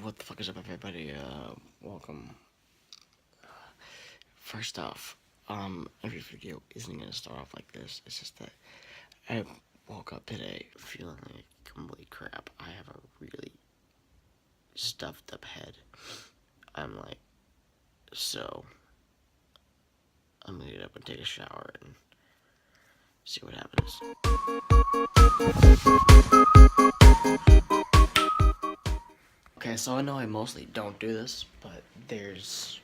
What the fuck is up, everybody? Welcome. First off, every video isn't gonna start off like this. It's just that I woke up today feeling like complete crap. I have a really stuffed up head. I'm like, so I'm gonna get up and take a shower and see what happens. Okay, so I know I mostly don't do this, but there's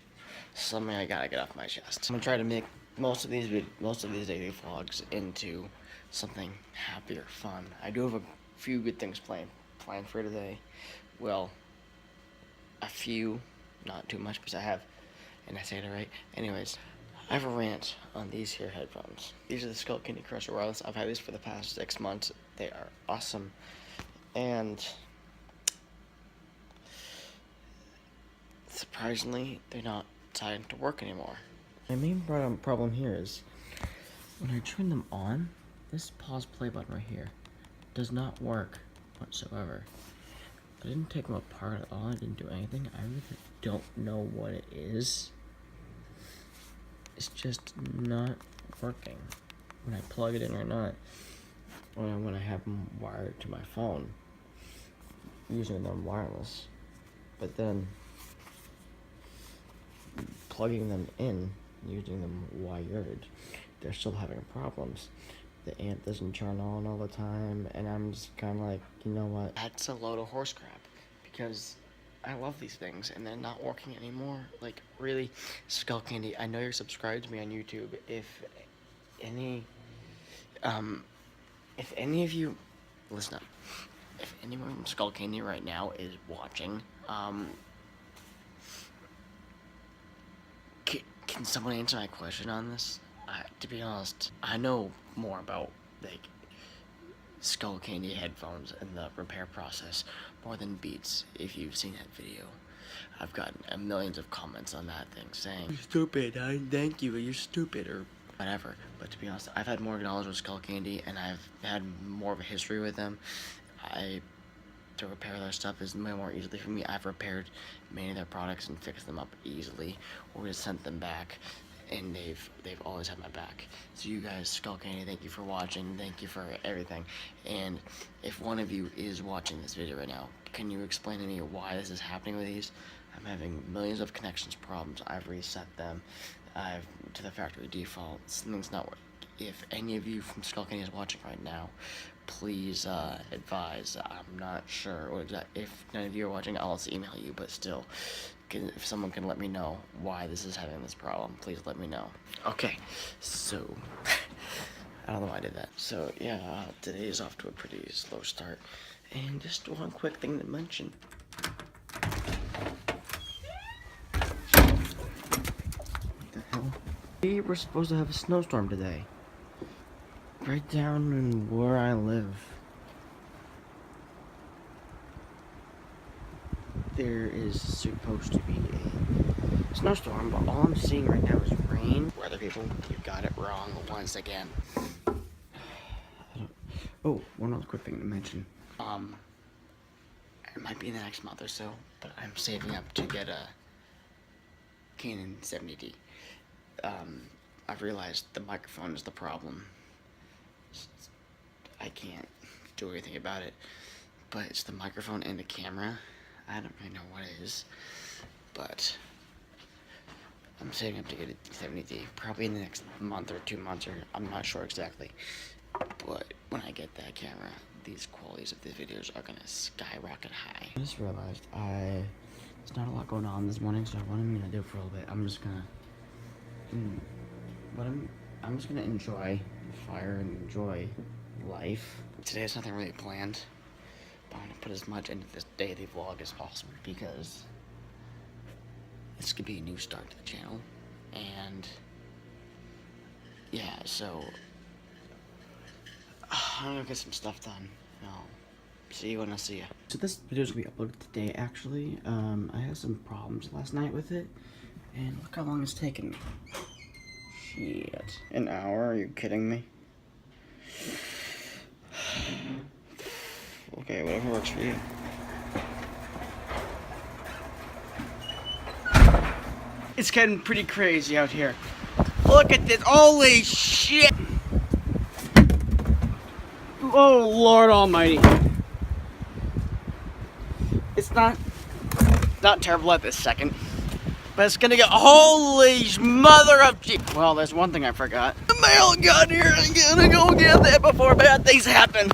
something I gotta get off my chest. I'm gonna try to make most of these daily vlogs into something happy or fun. I do have a few good things planned for today. Well, a few, not too much, because I have, and I say it right. Anyways, I have a rant on these here headphones. These are the Skullcandy Crusher Wireless. I've had these for the past 6 months. They are awesome, and surprisingly, they're not deciding to work anymore. My main problem here is when I turn them on, this pause play button right here does not work whatsoever. I didn't take them apart at all. I didn't do anything. I really don't know what it is. It's just not working when I plug it in or not. When I have them wired to my phone, using them wireless, but then plugging them in, using them wired, they're still having problems. The amp doesn't turn on all the time, and I'm just kind of like, you know what? That's a load of horse crap, because I love these things, and they're not working anymore. Like, really, Skullcandy, I know you're subscribed to me on YouTube. If any of you, listen up. If anyone from Skullcandy right now is watching, can someone answer my question on this? To be honest, I know more about, like, Skullcandy headphones and the repair process more than Beats. If you've seen that video, I've gotten millions of comments on that thing saying, "You're stupid, thank you, you're stupid," or whatever. But to be honest, I've had more knowledge with Skullcandy, and I've had more of a history with them. To repair their stuff is way more easily for me. I've repaired many of their products and fixed them up easily, or just sent them back, and they've always had my back. So you guys, Skullcandy, thank you for watching. Thank you for everything. And if one of you is watching this video right now, can you explain to me why this is happening with these? I'm having millions of connections problems. I've reset them. I've to the factory default. Something's not working. If any of you from Skullcandy is watching right now, please advise. I'm not sure. If none of you are watching, I'll just email you, but still, if someone can let me know why this is having this problem, please let me know. Okay, so, I don't know why I did that. So, yeah, today is off to a pretty slow start. And just one quick thing to mention. What the hell? We were supposed to have a snowstorm today. Right down in where I live. There is supposed to be a snowstorm, but all I'm seeing right now is rain. Weather people, you got it wrong once again. Oh, one other quick thing to mention. It might be in the next month or so, but I'm saving up to get a Canon 70D. I've realized the microphone is the problem. I can't do anything about it, but it's the microphone and the camera. I don't really know what it is, but I'm saving up to get a 70D, probably in the next month or 2 months, or I'm not sure exactly. But when I get that camera, these qualities of the videos are gonna skyrocket high. I just realized there's not a lot going on this morning, so what I'm gonna do for a little bit, I'm just gonna enjoy the fire and enjoy life. Today has nothing really planned, but I'm gonna put as much into this daily vlog as possible because this could be a new start to the channel. And yeah, so I'm gonna get some stuff done. I'll see you when I see you. So this video is gonna be uploaded today. Actually, I had some problems last night with it, and look how long it's taken me. Shit, an hour? Are you kidding me? Okay, whatever works for you. It's getting pretty crazy out here. Look at this. Holy shit. Oh, Lord Almighty. It's not terrible at this second. But it's gonna get, holy mother of G. Well, there's one thing I forgot. The mail got here. I'm gonna go get that before bad things happen.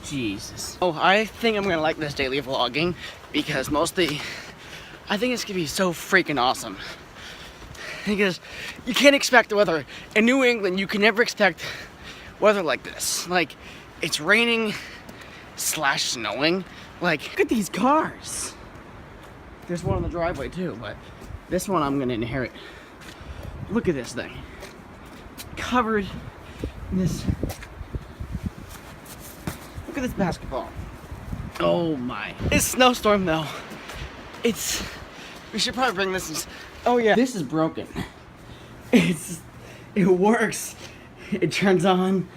Jesus. Oh, I think I'm gonna like this daily vlogging because mostly, I think it's gonna be so freaking awesome. Because you can't expect the weather. In New England, you can never expect weather like this. Like, it's raining / snowing. Like, look at these cars. There's one on the driveway too, but this one I'm gonna inherit. Look at this thing. Covered in this. Look at this basketball. Oh my. It's snowstorm though. We should probably bring this. Oh yeah. This is broken. It works. It turns on.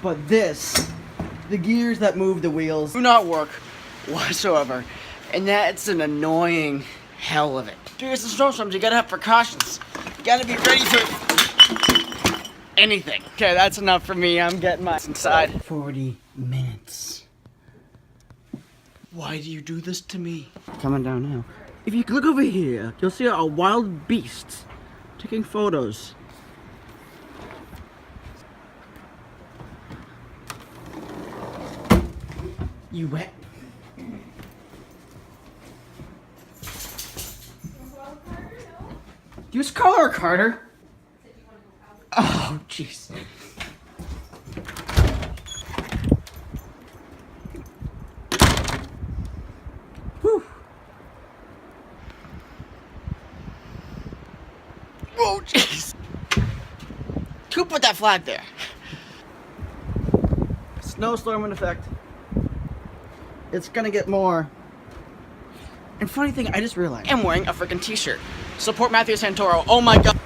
But the gears that move the wheels do not work whatsoever. And that's an annoying hell of it. During some snowstorms, you gotta have precautions. You gotta be ready for anything. Okay, that's enough for me. I'm getting my inside. 40 minutes. Why do you do this to me? Coming down now. If you look over here, you'll see a wild beast taking photos. You wet? Use color, Carter. Oh, jeez. Whew. Oh, jeez. Who put that flag there? Snowstorm in effect. It's gonna get more. And funny thing, I just realized I'm wearing a freaking t-shirt. Support Matthew Santoro. Oh my god.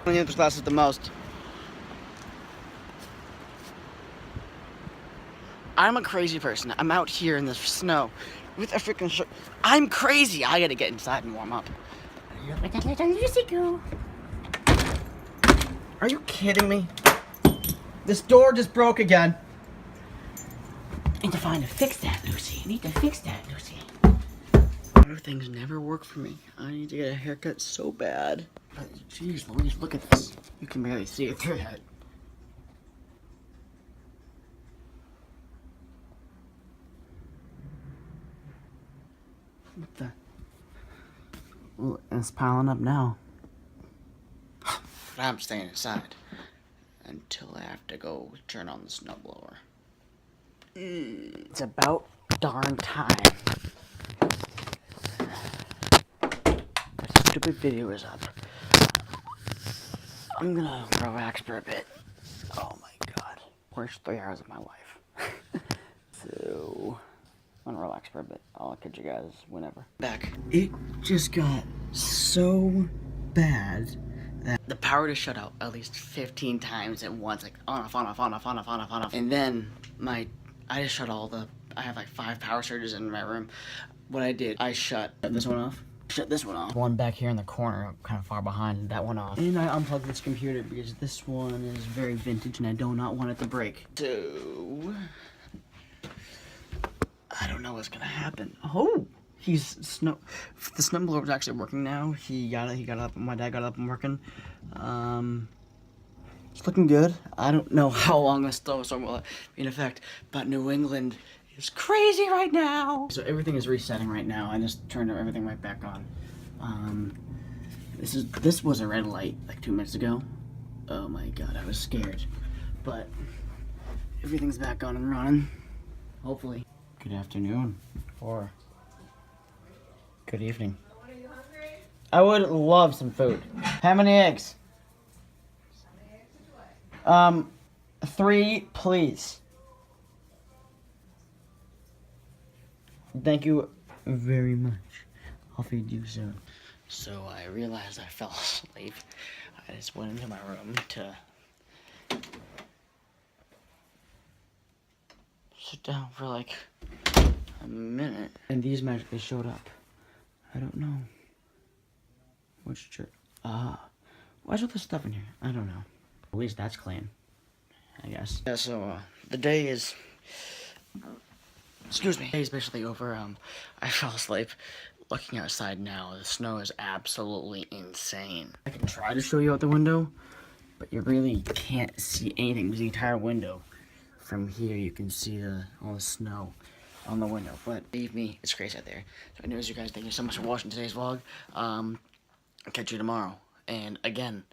I need this glasses the most. I'm a crazy person. I'm out here in the snow with a freaking shirt. I'm crazy. I gotta get inside and warm up. Look at that little Lucy go. Are you kidding me? This door just broke again. I need to find a fix that, Lucy. I need to fix that, Lucy. Other things never work for me. I need to get a haircut so bad. But jeez Louise, look at this. You can barely see it through that. What the? Well, it's piling up now. But I'm staying inside until I have to go turn on the snowblower. It's about darn time. This stupid video is up. I'm gonna relax for a bit. Oh my god. Worst 3 hours of my life. So I'm gonna relax for a bit. I'll catch you guys whenever. Back. It just got so bad that the power just shut out at least 15 times at once, like on off, on off, on off, on off, on off, on off. And then I just shut I have like 5 power surges in my room. What I did, I shut this one off. Shut this one off. One back here in the corner, kind of far behind, that one off. And I unplugged this computer because this one is very vintage and I do not want it to break. So I don't know what's gonna happen. Oh, the snowblower is actually working now. He got up. My dad got up and working. It's looking good. I don't know how long this snowstorm will be in effect, but New England is crazy right now. So everything is resetting right now. I just turned everything right back on. This was a red light like 2 minutes ago. Oh my god, I was scared. But everything's back on and running. Hopefully. Good afternoon, or good evening. Are you hungry? I would love some food. How many eggs? How many eggs would you like? 3, please. Thank you very much. I'll feed you soon. So I realized I fell asleep. I just went into my room to sit down for like a minute. And these magically showed up. I don't know. Which church? Why's all this stuff in here? I don't know. At least that's clean, I guess. Yeah, so, the day is... Excuse me. The day is basically over. I fell asleep. Looking outside now, the snow is absolutely insane. I can try to show you out the window, but you really can't see anything because the entire window, from here you can see all the snow on the window. But believe me, it's crazy out there. So anyways, you guys, thank you so much for watching today's vlog. I'll catch you tomorrow. And again,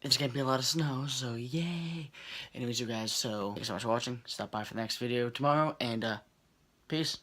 it's gonna be a lot of snow, so yay! Anyways, you guys, so thanks so much for watching. Stop by for the next video tomorrow, and peace.